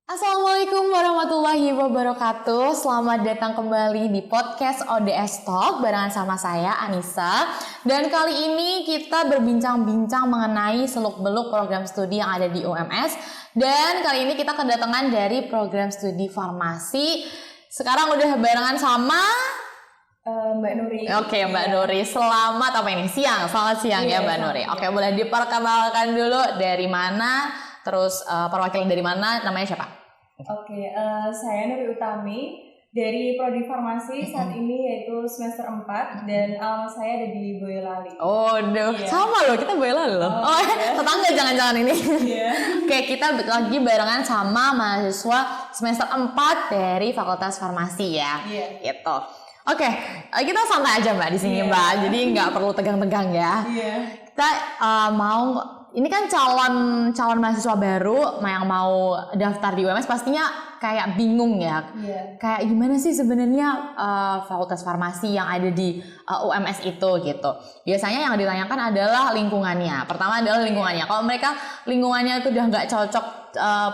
Assalamualaikum warahmatullahi wabarakatuh. Selamat datang kembali di podcast ODS Talk barengan sama saya Anissa. Dan kali ini kita berbincang-bincang mengenai seluk-beluk program studi yang ada di UMS. Dan kali ini kita kedatangan dari program studi farmasi. Sekarang udah barengan sama Mbak Nuri. Oke, Mbak Nuri. Selamat apa ini? Selamat siang ya Mbak Nuri. Oke, boleh diperkenalkan dulu dari mana? Terus perwakilan dari mana? Namanya siapa? Oke, saya Nuri Utami dari Prodi Farmasi saat ini yaitu semester 4 dan alamat saya ada di Boyolali. Oh, sama loh, kita Boyolali loh. Tetangga jangan-jangan ini. Iya. Oke, kita lagi barengan sama mahasiswa semester 4 dari Fakultas Farmasi ya. Iya. Gitu. Oke, kita santai aja Mbak di sini Mbak. Jadi nggak perlu tegang-tegang ya. Iya. Kita ini kan calon mahasiswa baru yang mau daftar di UMS pastinya kayak bingung ya. Iya. Kayak gimana sih sebenarnya fakultas farmasi yang ada di UMS itu gitu. Biasanya yang ditanyakan adalah lingkungannya. Pertama adalah lingkungannya. Kalau mereka lingkungannya itu udah nggak cocok,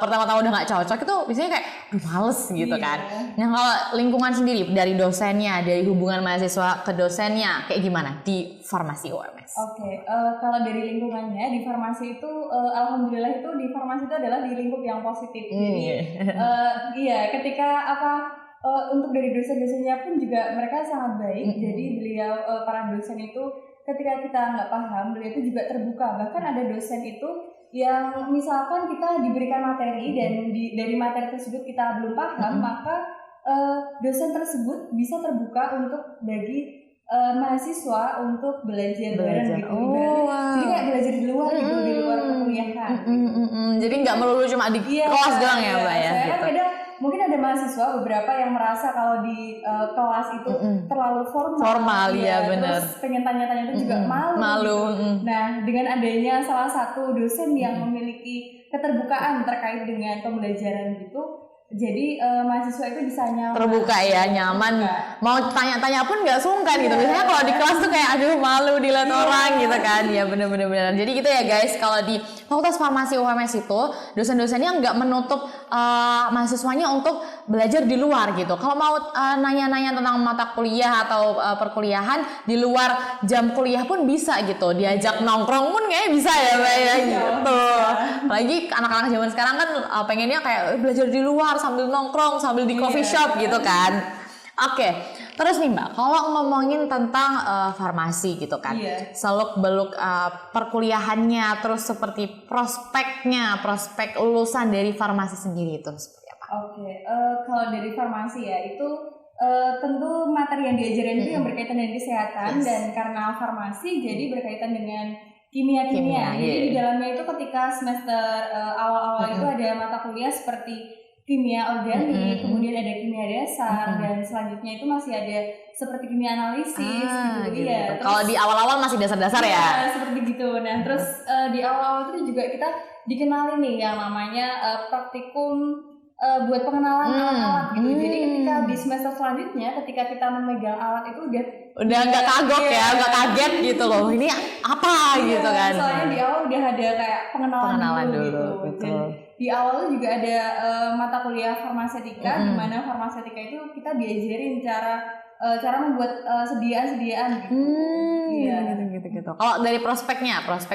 pertama-tama udah nggak cocok itu biasanya kayak males gitu kan. Nah kalau lingkungan sendiri dari dosennya, dari hubungan mahasiswa ke dosennya kayak gimana di farmasi UMS? Oke, kalau dari lingkungannya di farmasi itu alhamdulillah itu di farmasi itu adalah di lingkup yang positif. Jadi iya, ketika untuk dari dosen-dosennya pun juga mereka sangat baik. Jadi beliau para dosen itu ketika kita nggak paham, beliau itu juga terbuka. Bahkan ada dosen itu yang misalkan kita diberikan materi dan dari materi tersebut kita belum paham, maka dosen tersebut bisa terbuka untuk bagi mahasiswa untuk belajar bareng gitu. Jadi kayak belajar di luar gitu, di luar perkuliahan. Jadi nggak melulu cuma di kelas doang ya Mbak ya? Saya Gitu. mungkin ada mahasiswa beberapa yang merasa kalau di kelas itu terlalu formal ya benar. Terus pengen tanya-tanya itu juga malu. Gitu. Nah, dengan adanya salah satu dosen yang memiliki keterbukaan terkait dengan pembelajaran gitu, jadi mahasiswa itu bisa nyaman. Terbuka ya, nyaman. Mau tanya-tanya pun nggak sungkan gitu. Biasanya kalau di kelas tuh kayak aduh malu dilihat orang gitu kan. Ya bener-bener. Jadi gitu ya guys, kalau di Fakultas Farmasi UMS itu dosen-dosennya nggak menutup mahasiswanya untuk belajar di luar gitu. Kalau mau nanya-nanya tentang mata kuliah atau perkuliahan di luar jam kuliah pun bisa gitu. Diajak nongkrong pun kayak bisa ya Mbak ya gitu. Apalagi anak-anak zaman sekarang kan pengennya kayak belajar di luar sambil nongkrong, sambil di coffee shop gitu kan. Oke, terus nih Mbak, kalau ngomongin tentang farmasi gitu kan, seluk-beluk perkuliahannya, terus seperti prospek lulusan dari farmasi sendiri itu seperti apa? Oke, kalau dari farmasi ya itu tentu materi yang diajarin itu yang berkaitan dengan kesehatan dan karena farmasi jadi berkaitan dengan kimia. Jadi di dalamnya itu ketika semester awal-awal itu ada mata kuliah seperti kimia organik, kemudian ada kimia dasar, dan selanjutnya itu masih ada seperti kimia analisis gitu. Ya. Kalau di awal-awal masih dasar-dasar ya? Seperti gitu. Nah, terus di awal-awal itu juga kita dikenali nih yang namanya praktikum buat pengenalan alat-alat gitu. Jadi ketika di semester selanjutnya, ketika kita memegang alat itu udah nggak kagok ya, nggak kaget gitu loh. Ini apa gitu kan? Soalnya di awal udah ada kayak pengenalan dulu gitu. Di awal juga ada mata kuliah farmasetika, di mana farmasetika itu kita diajarin cara membuat sediaan-sediaan gitu. Gitu. Kalau dari prospek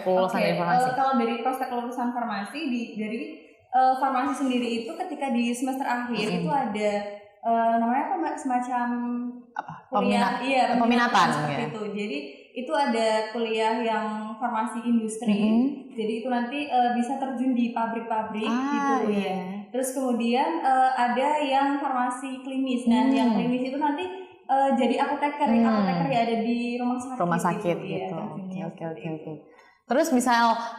lulusan dari farmasi. Kalau dari prospek lulusan farmasi dari farmasi sendiri itu ketika di semester akhir itu ada namanya apa Mbak, semacam kuliah peminatan seperti itu. Jadi itu ada kuliah yang farmasi industri. Jadi itu nanti bisa terjun di pabrik-pabrik gitu ya. Terus kemudian ada yang farmasi klinis. Nah, yang klinis itu nanti jadi apoteker yang ada di rumah sakit gitu. Oke. Terus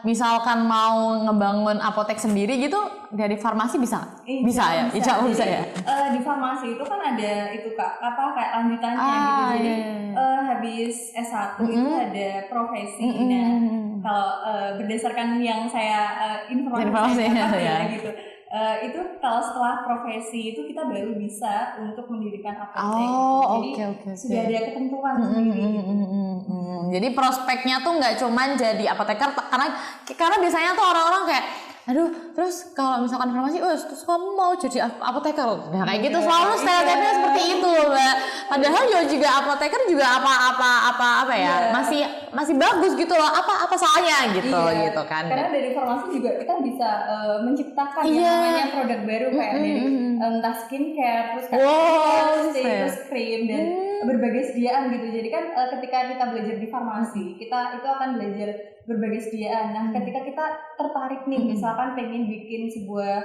misalkan mau ngebangun apotek sendiri gitu dari farmasi bisa? Bisa ya? Bisa ya? Di farmasi itu kan ada itu kayak lanjutannya gitu. Jadi habis S1 itu ada profesi. Nah, kalau berdasarkan yang saya informasi ya gitu. Itu kalau setelah profesi itu kita baru bisa untuk mendirikan apotek. Jadi sudah ada ketentuan sendiri. Jadi prospeknya tuh nggak cuman jadi apoteker, karena biasanya tuh orang-orang kayak aduh terus kalau misalkan farmasi, terus kamu mau jadi apoteker, nah kayak gitu selalu stereotipnya seperti itu loh Mbak. Padahal juga apoteker juga apa ya, masih bagus gitu loh, apa salahnya gitu gitu kan. Karena dari farmasi juga kita bisa menciptakan yang namanya produk baru kayak dari entah skincare, terus terus krim dan berbagai sediaan gitu. Jadi kan ketika kita belajar di farmasi, kita itu akan belajar berbagai sediaan. Nah, ketika kita tertarik nih, misalkan pengen bikin sebuah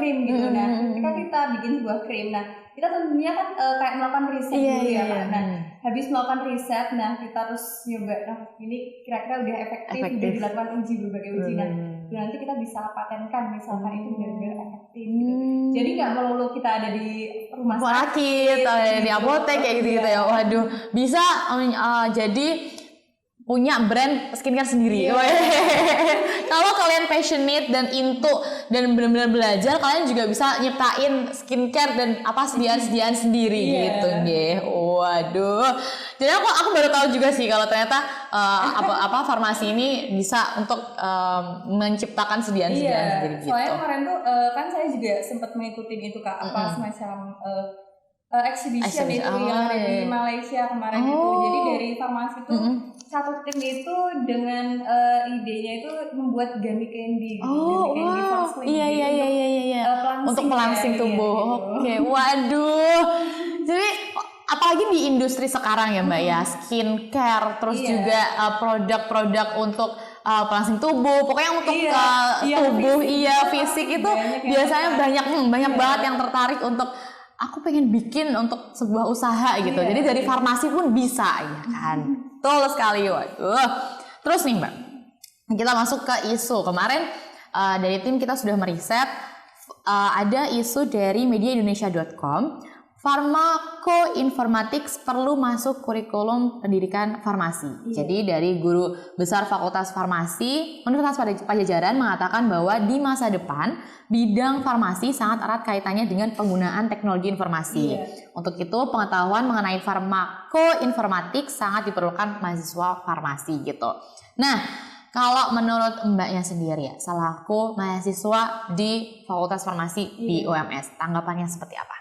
krim gitu, nah ketika kita bikin sebuah krim, nah kita tentunya kan kayak melakukan riset dulu ya kan. Nah, habis melakukan riset, nah kita terus nyoba, nah ini kira-kira udah efektif. Udah dilakukan berbagai uji, nah nanti kita bisa patenkan misalkan itu benar-benar efektif gitu. Jadi nggak melulu kita ada di rumah sakit, di apotek kayak gitu ya. Waduh, bisa jadi punya brand skincare sendiri. Kalau kalian passionate dan into dan benar-benar belajar, kalian juga bisa nyiptain skincare dan sediaan sendiri gitu nggih. Waduh. Jadi aku baru tahu juga sih kalau ternyata farmasi ini bisa untuk menciptakan sediaan sendiri gitu. Soalnya kemarin tuh kan saya juga sempat mengikuti itu Kak, semacam exhibition itu yang ada di Malaysia kemarin itu. Jadi dari farmasi itu satu tim itu dengan idenya itu membuat gummy candy gitu. Iya. Untuk pelangsing tubuh. Oke. Waduh. Jadi apalagi di industri sekarang ya Mbak ya, skincare, terus juga produk-produk untuk pelangsing tubuh, pokoknya untuk tubuh fisik itu biasanya banyak banget yang tertarik untuk aku pengen bikin untuk sebuah usaha gitu. Jadi dari farmasi pun bisa ya kan. Betul sekali. Waduh. Terus nih Mbak, kita masuk ke isu. Kemarin dari tim kita sudah meriset, ada isu dari mediaindonesia.com, Pharmacoinformatics perlu masuk kurikulum pendidikan farmasi. Jadi dari guru besar Fakultas Farmasi Universitas Padjadjaran mengatakan bahwa di masa depan bidang farmasi sangat erat kaitannya dengan penggunaan teknologi informasi. Untuk itu pengetahuan mengenai Pharmacoinformatics sangat diperlukan mahasiswa farmasi gitu. Nah, kalau menurut Mbaknya sendiri ya, selaku mahasiswa di Fakultas Farmasi di UMS, tanggapannya seperti apa?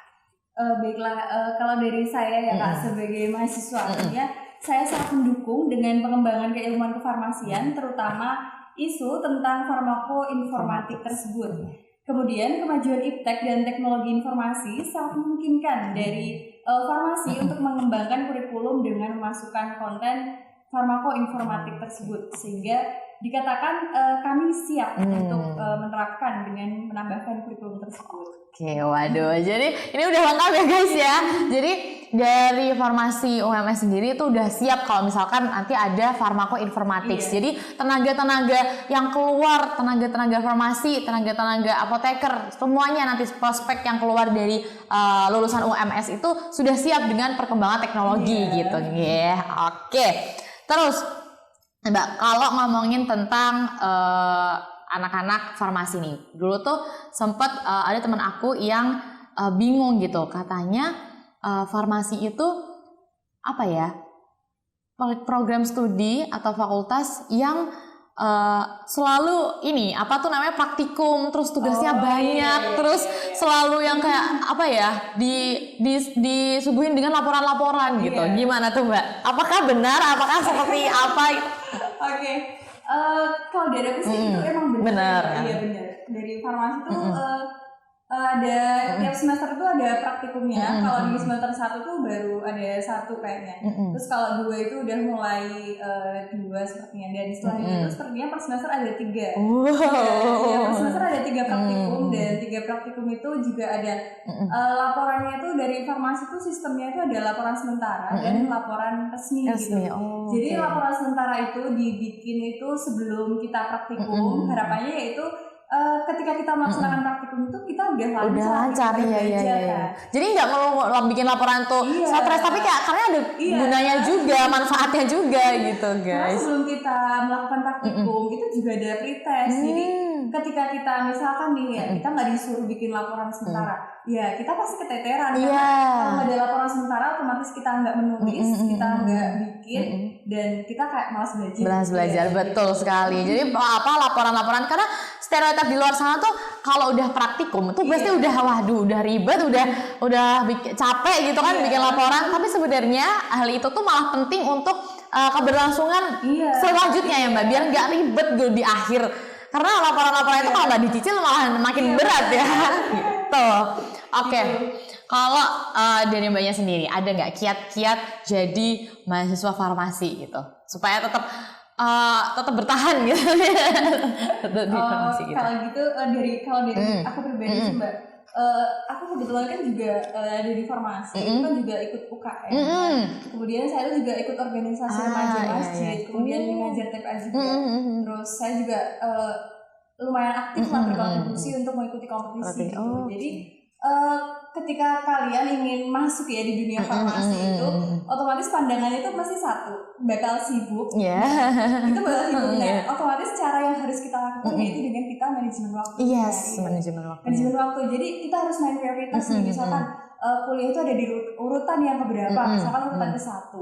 Baiklah, kalau dari saya ya Kak, sebagai mahasiswa artinya saya sangat mendukung dengan pengembangan keilmuan kefarmasian, terutama isu tentang farmakoinformatik tersebut. Kemudian kemajuan iptek dan teknologi informasi sangat memungkinkan dari farmasi untuk mengembangkan kurikulum dengan memasukkan konten farmakoinformatik tersebut, sehingga dikatakan kami siap untuk menerapkan dengan menambahkan kurikulum tersebut. Oke, waduh. Jadi ini udah lengkap ya guys ya. Jadi dari farmasi UMS sendiri itu udah siap kalau misalkan nanti ada Pharmacoinformatics. Jadi tenaga-tenaga yang keluar, tenaga-tenaga farmasi, tenaga-tenaga apoteker, semuanya nanti prospek yang keluar dari lulusan UMS itu sudah siap dengan perkembangan teknologi gitu. Oke. Terus Mbak, kalau ngomongin tentang anak-anak farmasi nih, dulu tuh sempet ada teman aku yang bingung gitu, katanya farmasi itu apa ya, program studi atau fakultas yang selalu ini apa tuh namanya praktikum, terus tugasnya banyak, terus selalu yang kayak apa ya, disuguhin dengan laporan-laporan gitu. Gimana tuh Mbak? Apakah benar? Apakah seperti apa? Oke. Kalau dari aku sih itu emang benar. Iya benar. Dari farmasi itu ada tiap semester itu ada praktikumnya. Kalau di semester 1 tuh baru ada 1 kayaknya. Terus kalau 2 itu udah mulai 2 sepertinya. Dan setelah itu sepertinya per semester ada 3. Ya, per semester ada 3 praktikum, dan 3 praktikum itu juga ada laporannya itu dari farmasi itu sistemnya itu ada laporan sementara dan laporan resmi gitu. Jadi laporan sementara itu dibikin itu sebelum kita praktikum. Harapannya yaitu ketika kita melaksanakan praktikum itu kita udah lancar ya. Jadi nggak mau bikin laporan tuh stres, tapi kayak karena ada gunanya juga, manfaatnya juga gitu guys. Karena sebelum kita melakukan praktikum itu juga ada pretest. Jadi ketika kita misalkan nih ya, kita nggak disuruh bikin laporan sementara, ya kita pasti keteteran. Kalau nggak ada laporan sementara, otomatis kita nggak menulis, kita nggak bikin, dan kita kayak malas belajar. Betul sekali. Jadi apa laporan-laporan, karena stereotip di luar sana tuh kalau udah praktikum tuh pasti udah waduh udah ribet, udah capek gitu kan bikin laporan. Tapi sebenarnya hal itu tuh malah penting untuk keberlangsungan selanjutnya ya Mbak, biar nggak ribet gitu di akhir. Karena laporan-laporan itu kalau nggak dicicil malah makin berat ya. Gitu. Oke. Kalau dari Mbaknya sendiri ada nggak kiat-kiat jadi mahasiswa farmasi gitu supaya tetap bertahan gitu? Di farmasi gitu. Kalau dari aku pribadi sih Mbak, aku kebetulan kan juga dari farmasi, itu kan juga ikut UKM, kemudian saya juga ikut organisasi remaja masjid, kemudian mengajar TPA juga, terus saya juga lumayan aktif lah berkontribusi untuk mengikuti kompetisi gitu. Jadi ketika kalian ingin masuk ya di dunia farmasi itu, otomatis pandangannya itu pasti satu, bakal sibuk. Itu bakal sibuk. Nah, otomatis cara yang harus kita lakukan yaitu dengan kita manajemen waktu. Manajemen waktu. Manajemen waktu. Jadi kita harus main prioritas nih, misalkan kuliah itu ada di urutan yang keberapa, misalkan urutan ke-1.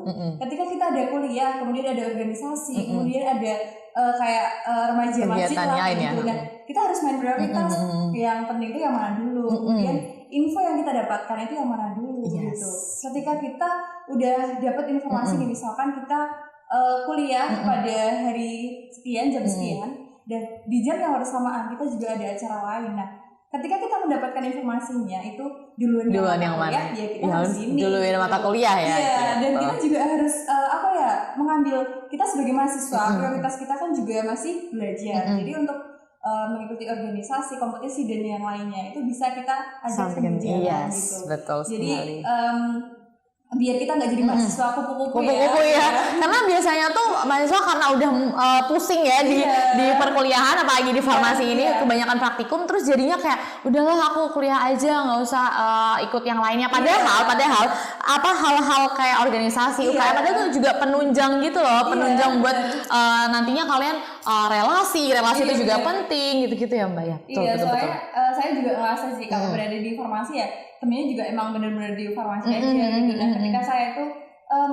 Ketika kita ada kuliah, kemudian ada organisasi, kemudian ada kayak remaja masjid lah gitu. Nah, kita harus main prioritas. Yang penting itu yang mana dulu, kemudian info yang kita dapatkan itu yang mana dulu gitu. Ketika kita udah dapat informasi nih, misalkan kita kuliah pada hari sekian, jam sekian, dan di jam yang bersamaan kita juga ada acara lain. Nah, ketika kita mendapatkan informasinya itu duluan yang mana? Ya kita harus ini. Duluan mata kuliah ya. Iya, dan kita juga harus mengambil, kita sebagai mahasiswa prioritas kita kan juga masih belajar. Jadi untuk mengikuti organisasi, kompetisi dan yang lainnya itu bisa kita ajak berjalan gitu. Betul Jadi sekali. biar kita nggak jadi mahasiswa kupu-kupu ya. Karena biasanya tuh mahasiswa karena udah pusing ya di perkuliahan, apalagi di farmasi ini kebanyakan praktikum, terus jadinya kayak udahlah aku kuliah aja, nggak usah ikut yang lainnya. Padahal hal-hal kayak organisasi UKM padahal itu juga penunjang gitu loh, penunjang buat nantinya kalian relasi itu juga penting gitu-gitu ya Mbak ya. Betul. Saya juga ngerasa sih kalau berada di farmasi ya, temennya juga emang benar-benar di farmasi aja gitu. Dan ketika saya tuh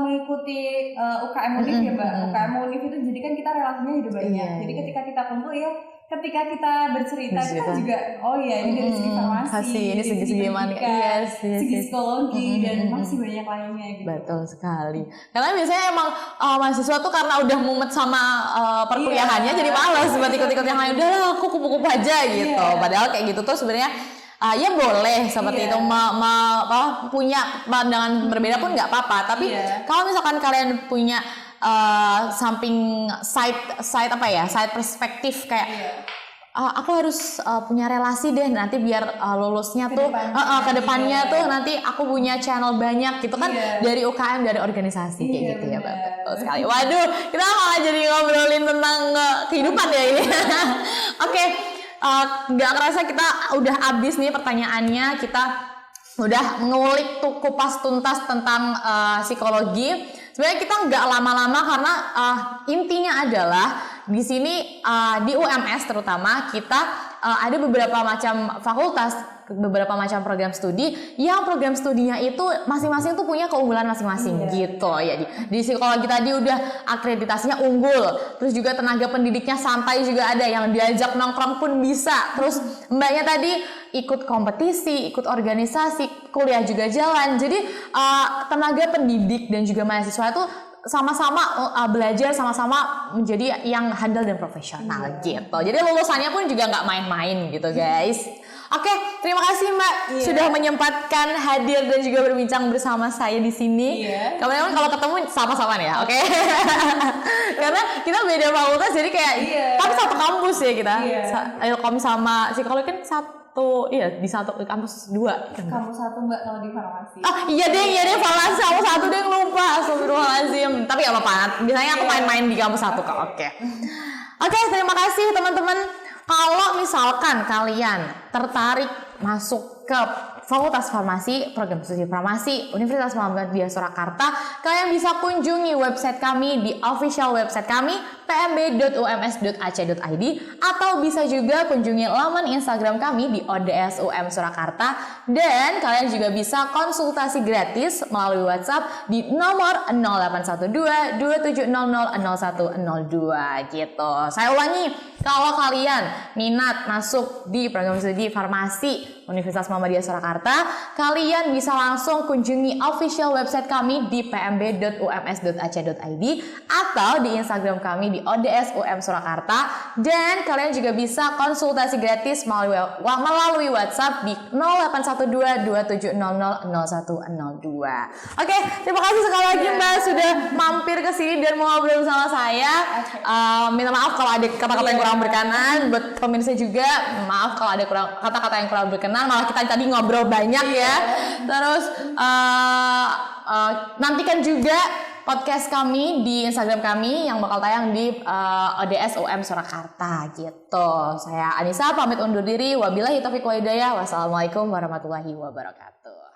mengikuti UKM Unif ya Mbak, UKM Unif itu jadi kan kita relasinya juga banyak. Jadi ketika kita kumpul ya, ketika kita bercerita itu kan juga ini dari segi farmasi, ini segi mana, segi psikologi dan masih banyak lainnya gitu. Betul sekali. Karena biasanya emang mahasiswa tuh karena udah mumet sama perkuliahannya jadi malas buat ikut-ikut yang lain. Udah aku kupu-kupu aja gitu. Padahal kayak gitu tuh sebenarnya ya boleh seperti itu punya pandangan berbeda pun nggak apa-apa. Tapi kalau misalkan kalian punya samping side perspektif kayak aku harus punya relasi deh nanti biar lulusnya tuh ke depannya tuh nanti aku punya channel banyak gitu kan dari UKM, dari organisasi kayak gitu ya Mbak. Betul sekali. Waduh, kita malah jadi ngobrolin tentang kehidupan ya ini. Oke. Nggak kerasa kita udah habis nih pertanyaannya, kita udah ngulik tuh kupas tuntas tentang psikologi. Sebenarnya kita nggak lama-lama karena intinya adalah di sini di UMS terutama kita ada beberapa macam fakultas, beberapa macam program studi yang program studinya itu masing-masing tuh punya keunggulan masing-masing gitu ya. Di psikologi tadi udah akreditasinya unggul, terus juga tenaga pendidiknya santai juga ada yang diajak nongkrong pun bisa. Terus Mbaknya tadi ikut kompetisi, ikut organisasi, kuliah juga jalan. Jadi tenaga pendidik dan juga mahasiswa itu sama-sama belajar, sama-sama menjadi yang handal dan profesional gitu. Jadi lulusannya pun juga nggak main-main gitu guys. Oke, terima kasih Mbak sudah menyempatkan hadir dan juga berbincang bersama saya di sini. Kapan-kapan kalau ketemu sama-sama nih ya, oke? Karena kita beda fakultas jadi kayak tapi satu kampus ya kita. Ilkom sama psikologi kan di satu kampus 2. Kampus 1 Mbak kalau di farmasi. Iya deh farmasi kampus 1 deh lupa. Astagfirullahaladzim. Tapi gak apa-apa. Biasanya aku main-main di kampus 1 kok. Oke, terima kasih teman-teman. Kalau misalkan kalian tertarik masuk ke Fakultas Farmasi, Program Studi Farmasi Universitas Muhammadiyah Surakarta, kalian bisa kunjungi website kami di official website kami pmb.ums.ac.id atau bisa juga kunjungi laman Instagram kami di ODSUM Surakarta, dan kalian juga bisa konsultasi gratis melalui WhatsApp di nomor 0812 2700 0102 gitu. Saya ulangi, kalau kalian minat masuk di program studi farmasi Universitas Muhammadiyah Surakarta, kalian bisa langsung kunjungi official website kami di pmb.ums.ac.id atau di Instagram kami di ODSUM Surakarta, dan kalian juga bisa konsultasi gratis melalui WhatsApp di 0812 2700 0102. Oke, terima kasih sekali lagi Mbak sudah mampir ke sini dan mau ngobrol bersama saya. Minta maaf kalau ada kata-kata yang kurang berkenan, buat pemirsa juga maaf kalau ada kata-kata yang kurang berkenan, malah kita tadi ngobrol banyak ya. Terus nantikan juga podcast kami di Instagram kami yang bakal tayang di ODSUM Surakarta gitu. Saya Anissa pamit undur diri. Wabillahi taufiq wal hidayah. Wassalamualaikum warahmatullahi wabarakatuh.